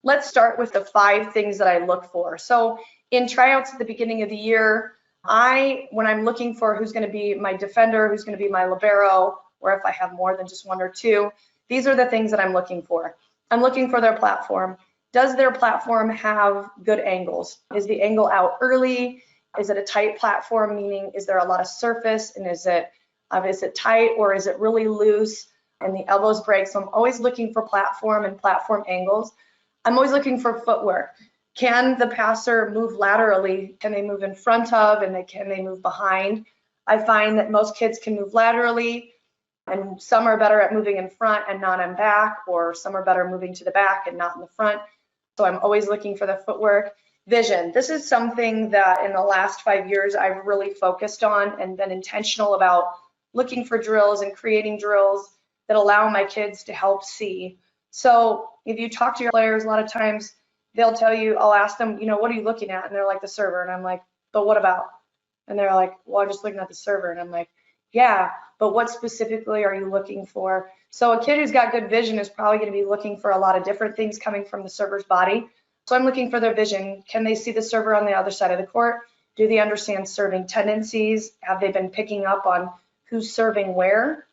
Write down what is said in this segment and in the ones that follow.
let's start with the 5 things that I look for. So in tryouts at the beginning of the year, when I'm looking for who's going to be my defender, who's going to be my libero, or if I have more than just 1 or 2, these are the things that I'm looking for. I'm looking for their platform. Does their platform have good angles? Is the angle out early? Is it a tight platform, meaning is there a lot of surface, and is it tight, or is it really loose and the elbows break? So I'm always looking for platform and platform angles. I'm always looking for footwork. Can the passer move laterally? Can they move in front of, and can they move behind? I find that most kids can move laterally, and some are better at moving in front and not in back, or some are better moving to the back and not in the front. So I'm always looking for the footwork. Vision. This is something that in the last 5 years I've really focused on and been intentional about looking for drills and creating drills that allow my kids to help see. So if you talk to your players, a lot of times they'll tell you, I'll ask them, what are you looking at? And they're like, the server. And I'm like, but what about? And they're like, well, I'm just looking at the server. And I'm like, yeah, but what specifically are you looking for? So a kid who's got good vision is probably going to be looking for a lot of different things coming from the server's body. So I'm looking for their vision. Can they see the server on the other side of the court? Do they understand serving tendencies? Have they been picking up on who's serving where?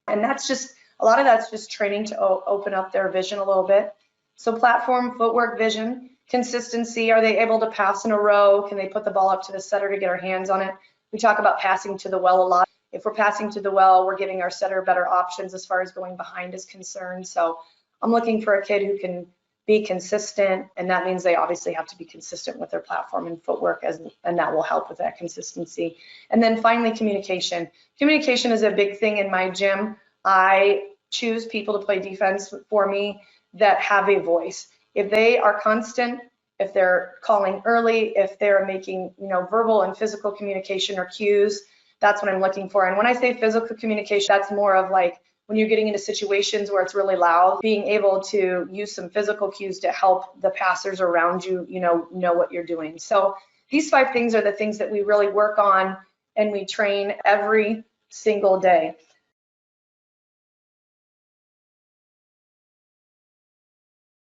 And that's just, a lot of that's just training to open up their vision a little bit. So platform, footwork, vision, consistency. Are they able to pass in a row? Can they put the ball up to the setter to get our hands on it? We talk about passing to the well a lot. If we're passing to the well, we're giving our setter better options as far as going behind is concerned. So I'm looking for a kid who can be consistent, and that means they obviously have to be consistent with their platform and footwork, and that will help with that consistency. And then finally, communication. Communication is a big thing in my gym. I choose people to play defense for me that have a voice. If they are constant, if they're calling early, if they're making verbal and physical communication or cues, that's what I'm looking for. And when I say physical communication, that's more of like when you're getting into situations where it's really loud, being able to use some physical cues to help the passers around you, know what you're doing. So these 5 things are the things that we really work on and we train every single day.